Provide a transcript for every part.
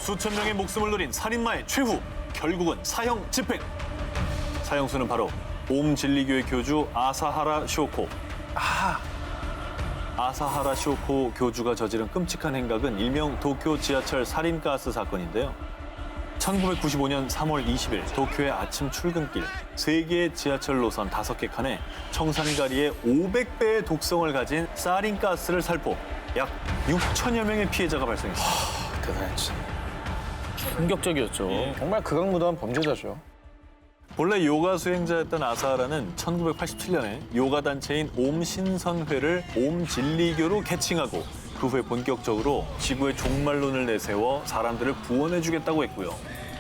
수천 명의 목숨을 노린 살인마의 최후, 결국은 사형 집행. 사형수는 바로 옴진리교의 교주 아사하라 쇼코. 아사하라 쇼코 교주가 저지른 끔찍한 행각은 일명 도쿄 지하철 살인가스 사건인데요. 1995년 3월 20일 도쿄의 아침 출근길 3개의 지하철 노선 5개 칸에 청산가리의 500배의 독성을 가진 사린가스를 살포 약 6천여 명의 피해자가 발생했습니다. 대단했지. 충격적이었죠. 정말 극악무도한 범죄자죠. 본래 요가 수행자였던 아사하라는 1987년에 요가 단체인 옴신선회를 옴진리교로 개칭하고 그 후에 본격적으로 지구의 종말론을 내세워 사람들을 구원해주겠다고 했고요.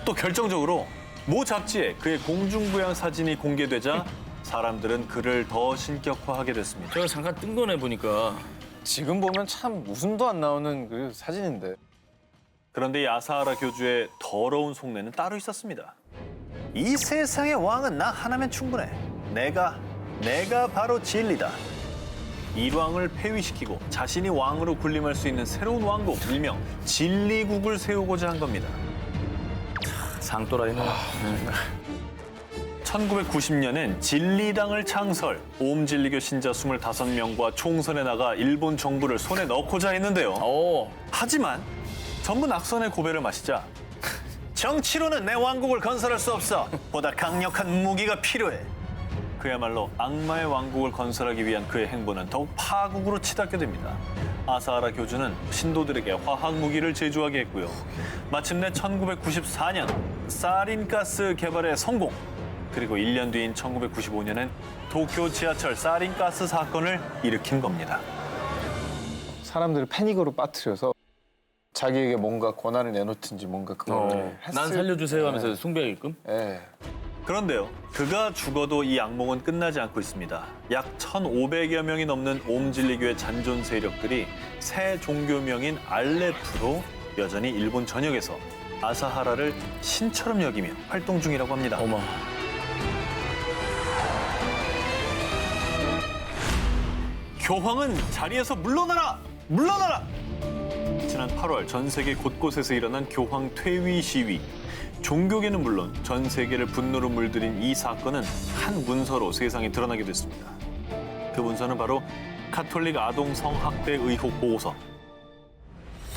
또 결정적으로 모 잡지에 그의 공중부양 사진이 공개되자 사람들은 그를 더 신격화하게 됐습니다. 제가 잠깐 뜬 거네 보니까. 지금 보면 참 웃음도 안 나오는 그 사진인데. 그런데 이 아사하라 교주의 더러운 속내는 따로 있었습니다. 이 세상의 왕은 나 하나면 충분해. 내가 바로 진리다. 일왕을 폐위시키고 자신이 왕으로 군림할 수 있는 새로운 왕국, 일명 진리국을 세우고자 한 겁니다. 상또라이네. 1990년엔 진리당을 창설, 옴진리교 신자 25명과 총선에 나가 일본 정부를 손에 넣고자 했는데요. 하지만 전부 낙선의 고배를 마시자 정치로는 내 왕국을 건설할 수 없어. 보다 강력한 무기가 필요해. 그야말로 악마의 왕국을 건설하기 위한 그의 행보는 더욱 파국으로 치닫게 됩니다. 아사하라 교주는 신도들에게 화학 무기를 제조하게 했고요. 마침내 1994년 사린가스 개발에 성공. 그리고 1년 뒤인 1995년엔 도쿄 지하철 사린가스 사건을 일으킨 겁니다. 사람들을 패닉으로 빠뜨려서 자기에게 뭔가 권한을 내놓든지 뭔가 그걸 난 살려주세요 하면서 숭배하게끔. 예. 그런데요, 그가 죽어도 이 악몽은 끝나지 않고 있습니다. 약 1,500여 명이 넘는 옴진리교의 잔존 세력들이 새 종교명인 알레프로 여전히 일본 전역에서 아사하라를 신처럼 여기며 활동 중이라고 합니다. 어머. 교황은 자리에서 물러나라! 물러나라! 지난 8월 전 세계 곳곳에서 일어난 교황 퇴위 시위. 종교계는 물론 전 세계를 분노로 물들인 이 사건은 한 문서로 세상에 드러나게 됐습니다. 그 문서는 바로 카톨릭 아동 성학대 의혹 보고서.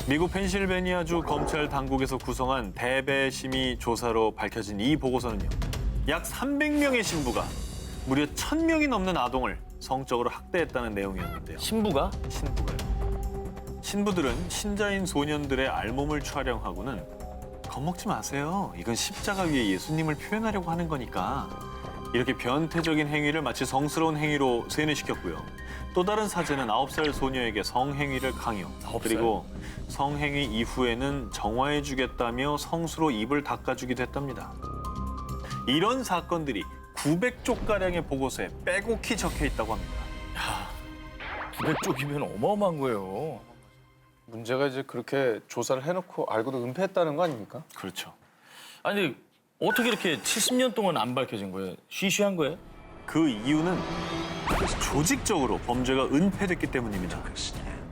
미국 펜실베니아주 검찰 당국에서 구성한 대배심의 조사로 밝혀진 이 보고서는요. 약 300명의 신부가 무려 1,000명이 넘는 아동을 성적으로 학대했다는 내용이었는데요. 신부가? 신부가요. 신부들은 신자인 소년들의 알몸을 촬영하고는 겁먹지 마세요. 이건 십자가 위에 예수님을 표현하려고 하는 거니까. 이렇게 변태적인 행위를 마치 성스러운 행위로 세뇌시켰고요. 또 다른 사제는 9살 소녀에게 성행위를 강요. 9살? 그리고 성행위 이후에는 정화해주겠다며 성수로 입을 닦아주기도 했답니다. 이런 사건들이 900쪽가량의 보고서에 빼곡히 적혀 있다고 합니다. 900쪽이면 어마어마한 거예요. 문제가 이제 그렇게 조사를 해놓고 알고도 은폐했다는 거 아닙니까? 그렇죠. 아니 어떻게 이렇게 70년 동안 안 밝혀진 거예요? 쉬쉬한 거예요? 그 이유는 조직적으로 범죄가 은폐됐기 때문입니다.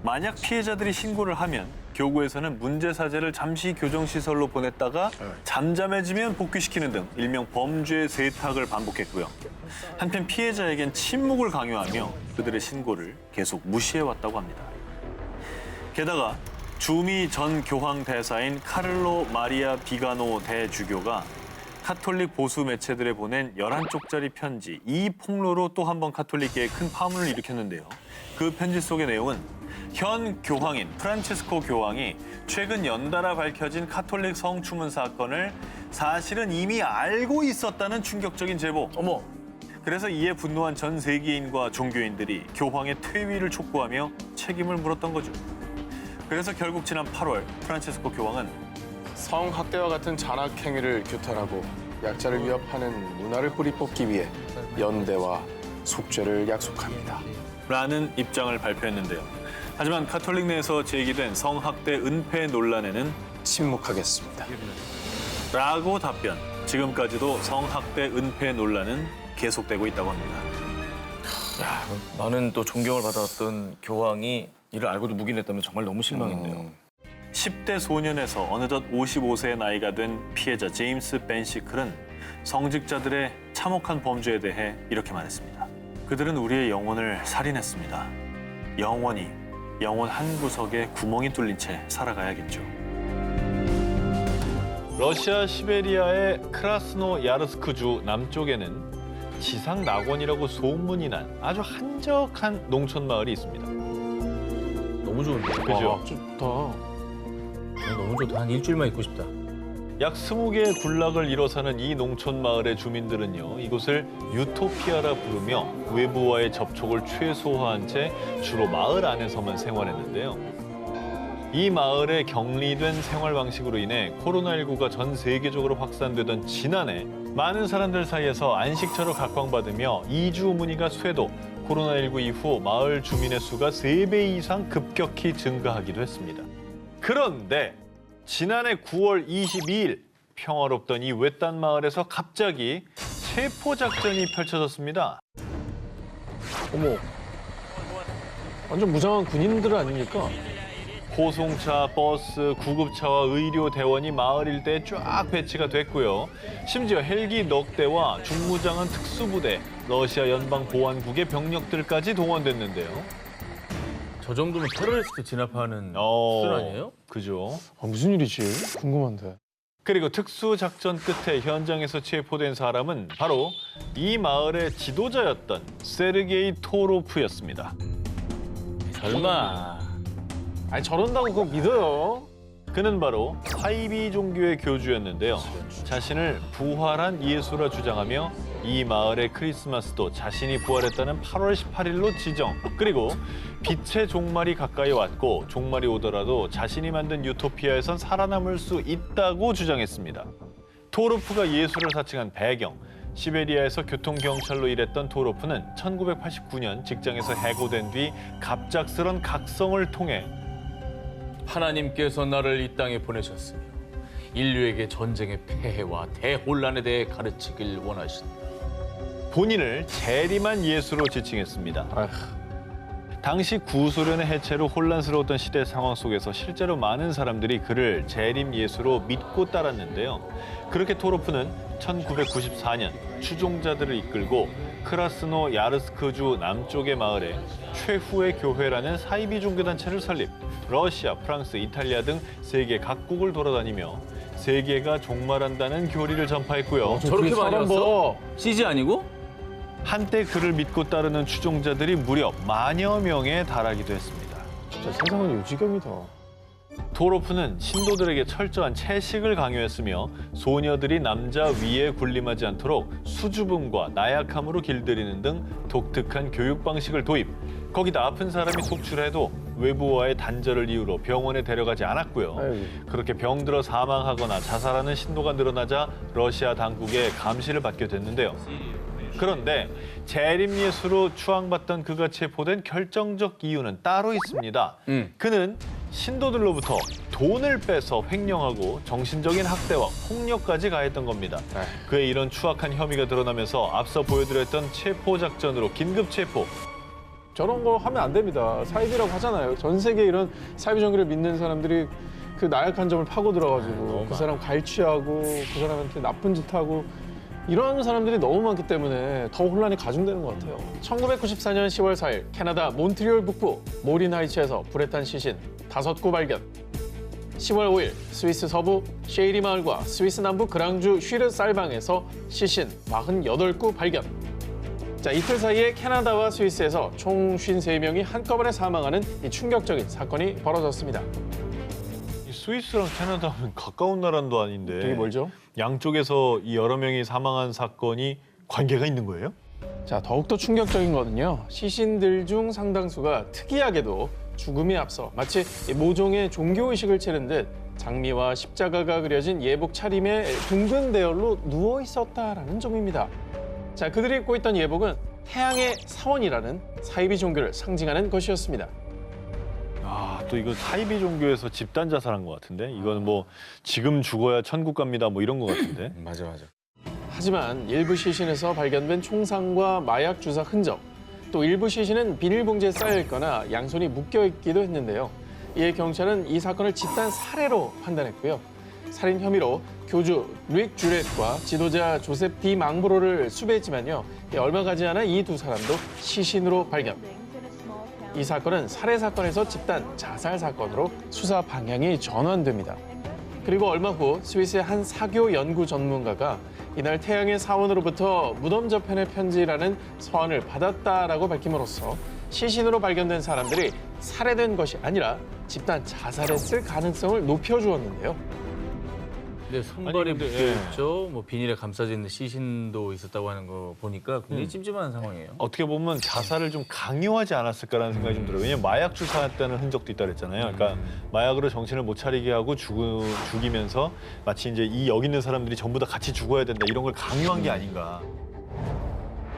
만약 피해자들이 신고를 하면 교구에서는 문제 사제를 잠시 교정시설로 보냈다가 잠잠해지면 복귀시키는 등 일명 범죄 세탁을 반복했고요. 한편 피해자에겐 침묵을 강요하며 그들의 신고를 계속 무시해왔다고 합니다. 게다가 주미 전 교황 대사인 카를로 마리아 비가노 대주교가 카톨릭 보수 매체들에 보낸 11쪽짜리 편지, 이 폭로로 또 한 번 카톨릭계에 큰 파문을 일으켰는데요. 그 편지 속의 내용은 현 교황인 프란치스코 교황이 최근 연달아 밝혀진 카톨릭 성추문 사건을 사실은 이미 알고 있었다는 충격적인 제보. 어머. 그래서 이에 분노한 전 세계인과 종교인들이 교황의 퇴위를 촉구하며 책임을 물었던 거죠. 그래서 결국 지난 8월 프란치스코 교황은 성학대와 같은 잔악 행위를 규탄하고 약자를 위협하는 문화를 뿌리 뽑기 위해 연대와 속죄를 약속합니다. 라는 입장을 발표했는데요. 하지만 카톨릭 내에서 제기된 성학대 은폐 논란에는 침묵하겠습니다. 라고 답변. 지금까지도 성학대 은폐 논란은 계속되고 있다고 합니다. 야, 나는 또 존경을 받아왔던 교황이 이를 알고도 묵인했다면 정말 너무 실망했네요. 10대 소년에서 어느덧 55세의 나이가 된 피해자 제임스 벤시클은 성직자들의 참혹한 범죄에 대해 이렇게 말했습니다. 그들은 우리의 영혼을 살인했습니다. 영원히 영혼 한 구석에 구멍이 뚫린 채 살아가야겠죠. 러시아 시베리아의 크라스노야르스크주 남쪽에는 지상 낙원이라고 소문이 난 아주 한적한 농촌 마을이 있습니다. 너무 좋은데. 그죠? 좋다. 너무 좋다. 한 일주일만 있고 싶다. 약 20개의 군락을 이뤄 사는 이 농촌 마을의 주민들은요, 이곳을 유토피아라 부르며 외부와의 접촉을 최소화한 채 주로 마을 안에서만 생활했는데요. 이 마을의 격리된 생활 방식으로 인해 코로나19가 전 세계적으로 확산되던 지난해 많은 사람들 사이에서 안식처를 각광받으며 이주 문의가 쇄도 코로나19 이후 마을 주민의 수가 3배 이상 급격히 증가하기도 했습니다. 그런데 지난해 9월 22일 평화롭던 이 외딴 마을에서 갑자기 체포작전이 펼쳐졌습니다. 어머. 완전 무장한 군인들 아닙니까? 호송차, 버스, 구급차와 의료 대원이 마을 일대에 쫙 배치가 됐고요. 심지어 헬기 넉 대와 중무장한 특수부대, 러시아 연방보안국의 병력들까지 동원됐는데요. 저 정도면 테러리스트 진압하는 수준 아니에요? 그죠. 무슨 일이지? 궁금한데. 그리고 특수작전 끝에 현장에서 체포된 사람은 바로 이 마을의 지도자였던 세르게이 토로프였습니다. 설마. 아니 저런다고 그거 믿어요? 그는 바로 사이비 종교의 교주였는데요. 자신을 부활한 예수라 주장하며 이 마을의 크리스마스도 자신이 부활했다는 8월 18일로 지정. 그리고 빛의 종말이 가까이 왔고 종말이 오더라도 자신이 만든 유토피아에선 살아남을 수 있다고 주장했습니다. 토로프가 예수를 사칭한 배경. 시베리아에서 교통경찰로 일했던 토로프는 1989년 직장에서 해고된 뒤 갑작스런 각성을 통해 하나님께서 나를 이 땅에 보내셨으며 인류에게 전쟁의 폐해와 대혼란에 대해 가르치길 원하신다. 본인을 재림한 예수로 지칭했습니다. 아휴. 당시 구소련의 해체로 혼란스러웠던 시대 상황 속에서 실제로 많은 사람들이 그를 재림 예수로 믿고 따랐는데요. 그렇게 토로프는 1994년 추종자들을 이끌고 크라스노 야르스크주 남쪽의 마을에 최후의 교회라는 사이비 종교단체를 설립. 러시아, 프랑스, 이탈리아 등 세계 각국을 돌아다니며 세계가 종말한다는 교리를 전파했고요. 저렇게 많이 왔어? CG 아니고? 한때 그를 믿고 따르는 추종자들이 무려 만여 명에 달하기도 했습니다. 진짜 세상은 요지경이다. 토로프는 신도들에게 철저한 채식을 강요했으며 소녀들이 남자 위에 군림하지 않도록 수줍음과 나약함으로 길들이는 등 독특한 교육 방식을 도입. 거기다 아픈 사람이 속출해도 외부와의 단절을 이유로 병원에 데려가지 않았고요. 아이고. 그렇게 병들어 사망하거나 자살하는 신도가 늘어나자 러시아 당국의 감시를 받게 됐는데요. 그런데 재림 예수로 추앙받던 그가 체포된 결정적 이유는 따로 있습니다. 그는 신도들로부터 돈을 빼서 횡령하고 정신적인 학대와 폭력까지 가했던 겁니다. 그의 이런 추악한 혐의가 드러나면서 앞서 보여드렸던 체포 작전으로 긴급 체포. 저런 거 하면 안 됩니다. 사이비라고 하잖아요. 전 세계 이런 사이비 종교를 믿는 사람들이 그 나약한 점을 파고 들어가지고 그 사람 갈취하고 그 사람한테 나쁜 짓 하고 이런 사람들이 너무 많기 때문에 더 혼란이 가중되는 것 같아요. 1994년 10월 4일 캐나다 몬트리올 북부 모린 하이츠에서 불에 탄 시신 5구 발견. 10월 5일 스위스 서부 쉐이리 마을과 스위스 남부 그랑주 슈르 쌀방에서 시신 48구 발견. 자, 이틀 사이에 캐나다와 스위스에서 총 53명이 한꺼번에 사망하는 이 충격적인 사건이 벌어졌습니다. 스위스랑 캐나다는 가까운 나라도 아닌데 되게 멀죠? 양쪽에서 이 여러 명이 사망한 사건이 관계가 있는 거예요? 자, 더욱더 충격적인 거는요. 시신들 중 상당수가 특이하게도 죽음에 앞서 마치 모종의 종교의식을 치른 듯 장미와 십자가가 그려진 예복 차림에 둥근 대열로 누워 있었다라는 점입니다. 자, 그들이 입고 있던 예복은 태양의 사원이라는 사이비 종교를 상징하는 것이었습니다. 아, 또 이거 사이비 종교에서 집단 자살한 것 같은데? 이거는 뭐 지금 죽어야 천국 갑니다 뭐 이런 것 같은데? 맞아. 하지만 일부 시신에서 발견된 총상과 마약 주사 흔적, 또 일부 시신은 비닐봉지에 쌓여 있거나 양손이 묶여 있기도 했는데요. 이에 경찰은 이 사건을 집단 살해로 판단했고요. 살인 혐의로 교주 릭 주렛과 지도자 조셉 디 망브로를 수배했지만요. 얼마 가지 않아 이 두 사람도 시신으로 발견. 이 사건은 살해 사건에서 집단 자살 사건으로 수사 방향이 전환됩니다. 그리고 얼마 후 스위스의 한 사교 연구 전문가가 이날 태양의 사원으로부터 무덤 저편의 편지라는 서한을 받았다라고 밝힘으로써 시신으로 발견된 사람들이 살해된 것이 아니라 집단 자살했을 가능성을 높여주었는데요. 근데 손발이 아니, 근데, 묶여있죠. 뭐 비닐에 감싸져 있는 시신도 있었다고 하는 거 보니까 굉장히 찜찜한 상황이에요. 어떻게 보면 자살을 좀 강요하지 않았을까라는 생각이 좀 들어요. 왜냐면 마약 주사했다는 흔적도 있다 그랬잖아요. 그러니까 마약으로 정신을 못 차리게 하고 죽이면서 마치 이제 이 여기 있는 사람들이 전부 다 같이 죽어야 된다 이런 걸 강요한 게 아닌가.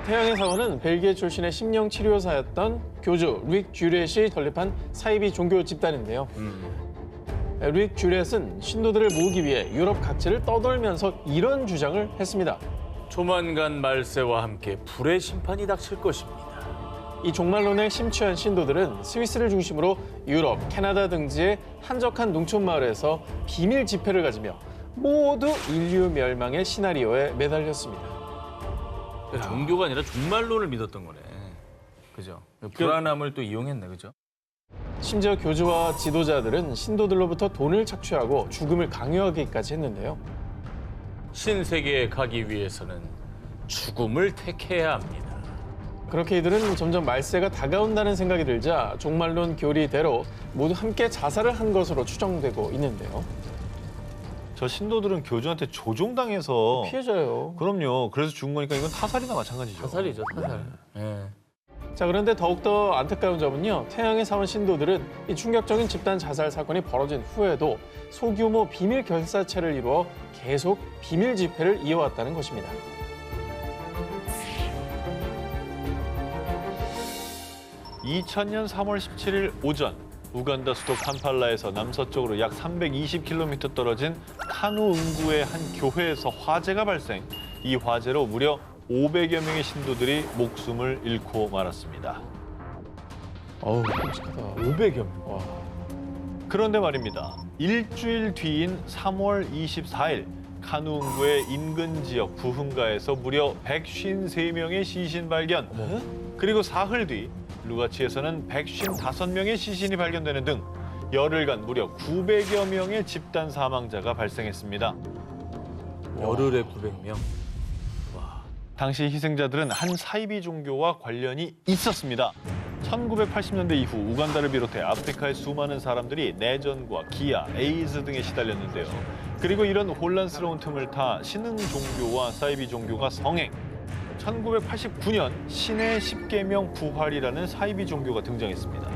태양의 사원은 벨기에 출신의 심령치료사였던 교주 릭 주렛이 설립한 사이비 종교 집단인데요. 릭 주렛은 신도들을 모으기 위해 유럽 각지를 떠돌면서 이런 주장을 했습니다. 조만간 말세와 함께 불의 심판이 닥칠 것입니다. 이 종말론에 심취한 신도들은 스위스를 중심으로 유럽, 캐나다 등지의 한적한 농촌 마을에서 비밀 집회를 가지며 모두 인류 멸망의 시나리오에 매달렸습니다. 종교가 아니라 종말론을 믿었던 거네. 그죠? 불안함을 또 이용했네, 그죠? 심지어 교주와 지도자들은 신도들로부터 돈을 착취하고 죽음을 강요하기까지 했는데요. 신세계에 가기 위해서는 죽음을 택해야 합니다. 그렇게 이들은 점점 말세가 다가온다는 생각이 들자 종말론 교리대로 모두 함께 자살을 한 것으로 추정되고 있는데요. 저 신도들은 교주한테 조종당해서 피해자예요. 그럼요. 그래서 죽은 거니까 이건 타살이나 마찬가지죠. 타살이죠, 타살. 예. 자, 그런데 더욱더 안타까운 점은요. 태양의 사원 신도들은 이 충격적인 집단 자살 사건이 벌어진 후에도 소규모 비밀 결사체를 이루어 계속 비밀 집회를 이어왔다는 것입니다. (2000년 3월 17일) 오전 우간다 수도 캄팔라에서 남서쪽으로 약 320km 떨어진 카누 응구의 한 교회에서 화재가 발생. 이 화재로 무려 500여 명의 신도들이 목숨을 잃고 말았습니다. 어우, 끔찍하다. 500여 명. 와. 그런데 말입니다. 일주일 뒤인 3월 24일 카누응구의 인근 지역 부흥가에서 무려 153명의 시신 발견. 그리고 사흘 뒤 루가치에서는 155명의 시신이 발견되는 등 열흘간 무려 900여 명의 집단 사망자가 발생했습니다. 열흘에 900명. 당시 희생자들은 한 사이비 종교와 관련이 있었습니다. 1980년대 이후 우간다를 비롯해 아프리카의 수많은 사람들이 내전과 기아, 에이즈 등에 시달렸는데요. 그리고 이런 혼란스러운 틈을 타 신흥 종교와 사이비 종교가 성행. 1989년 신의 십계명 부활이라는 사이비 종교가 등장했습니다.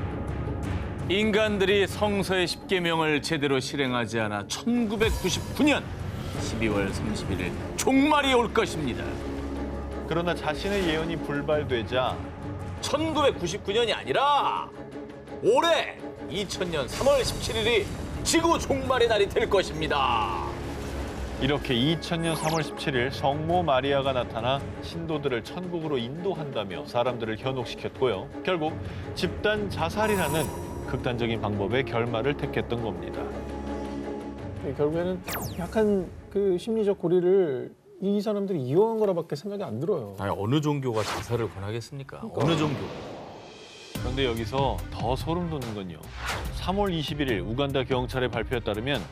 인간들이 성서의 십계명을 제대로 실행하지 않아 1999년 12월 31일 종말이 올 것입니다. 그러나 자신의 예언이 불발되자 1999년이 아니라 올해 2000년 3월 17일이 지구 종말의 날이 될 것입니다. 이렇게 2000년 3월 17일 성모 마리아가 나타나 신도들을 천국으로 인도한다며 사람들을 현혹시켰고요. 결국 집단 자살이라는 극단적인 방법의 결말을 택했던 겁니다. 결국에는 약간 그 심리적 고리를 이 사람들이 이용한 거라밖에 생각이 안 들어요. 아니, 어느 종교가 자살을 권하겠습니까? 어느 종교? 그런데 여기서 더 소름 돋는 건요. 3월 21일 우간다 경찰의 발표에 따르면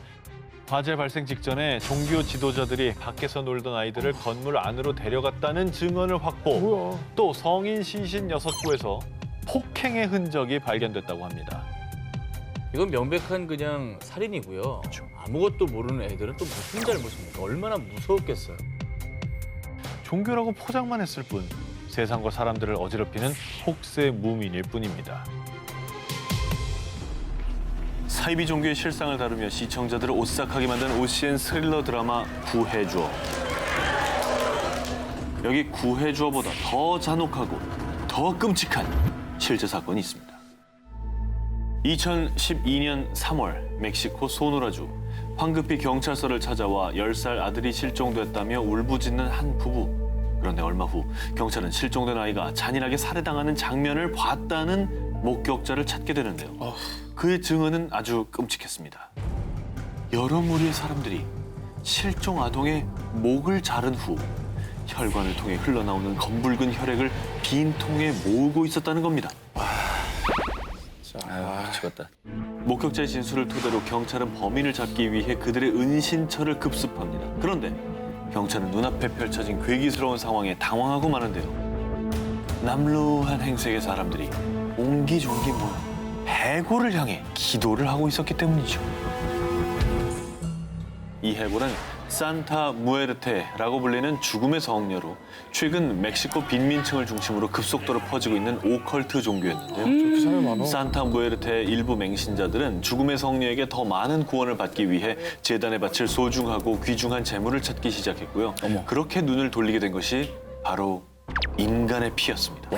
화재 발생 직전에 종교 지도자들이 밖에서 놀던 아이들을 건물 안으로 데려갔다는 증언을 확보. 뭐야? 또 성인 시신 6구에서 폭행의 흔적이 발견됐다고 합니다. 이건 명백한 그냥 살인이고요. 아무것도 모르는 애들은 또 무슨 잘못입니까? 얼마나 무서웠겠어요. 종교라고 포장만 했을 뿐 세상과 사람들을 어지럽히는 혹세 무민일 뿐입니다. 사이비 종교의 실상을 다루며 시청자들을 오싹하게 만든 OCN 스릴러 드라마 구해주어. 여기 구해주어보다 더 잔혹하고 더 끔찍한 실제 사건이 있습니다. 2012년 3월 멕시코 소노라주 황급히 경찰서를 찾아와 10살 아들이 실종됐다며 울부짖는 한 부부. 그런데 얼마 후 경찰은 실종된 아이가 잔인하게 살해당하는 장면을 봤다는 목격자를 찾게 되는데요. 그의 증언은 아주 끔찍했습니다. 여러 무리의 사람들이 실종 아동의 목을 자른 후 혈관을 통해 흘러나오는 검붉은 혈액을 빈 통에 모으고 있었다는 겁니다. 미치겠다. 목격자의 진술을 토대로 경찰은 범인을 잡기 위해 그들의 은신처를 급습합니다. 그런데 경찰은 눈앞에 펼쳐진 괴기스러운 상황에 당황하고 마는데요. 남루한 행색의 사람들이 옹기종기 모여 해골을 향해 기도를 하고 있었기 때문이죠. 이 해골은 산타 무에르테라고 불리는 죽음의 성녀로 최근 멕시코 빈민층을 중심으로 급속도로 퍼지고 있는 오컬트 종교였는데요. 그 사람이 많아. 산타 무에르테의 일부 맹신자들은 죽음의 성녀에게 더 많은 구원을 받기 위해 재단에 바칠 소중하고 귀중한 재물을 찾기 시작했고요. 그렇게 눈을 돌리게 된 것이 바로 인간의 피였습니다.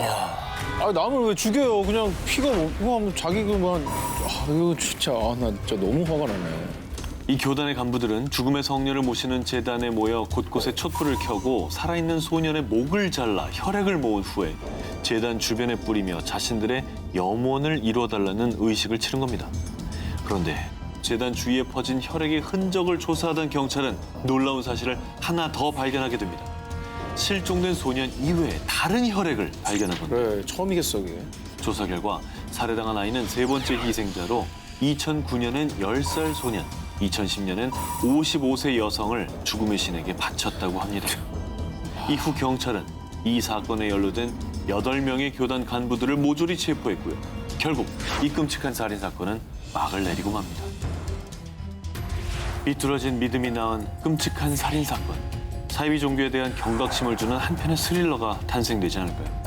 아, 남을 왜 죽여요? 그냥 피가 뭐 자기 그만. 아, 이거 진짜 나 진짜 너무 화가 나네. 이 교단의 간부들은 죽음의 성녀를 모시는 재단에 모여 곳곳에 촛불을 켜고 살아있는 소년의 목을 잘라 혈액을 모은 후에 재단 주변에 뿌리며 자신들의 염원을 이루어달라는 의식을 치른 겁니다. 그런데 재단 주위에 퍼진 혈액의 흔적을 조사하던 경찰은 놀라운 사실을 하나 더 발견하게 됩니다. 실종된 소년 이외에 다른 혈액을 발견한 건데 그래, 처음이겠어, 그게. 조사 결과 살해당한 아이는 세 번째 희생자로 2009년엔 10살 소년, 2010년엔 55세 여성을 죽음의 신에게 바쳤다고 합니다. 이후 경찰은 이 사건에 연루된 8명의 교단 간부들을 모조리 체포했고요. 결국 이 끔찍한 살인 사건은 막을 내리고 맙니다. 비뚤어진 믿음이 낳은 끔찍한 살인 사건. 사이비 종교에 대한 경각심을 주는 한편의 스릴러가 탄생되지 않을까요?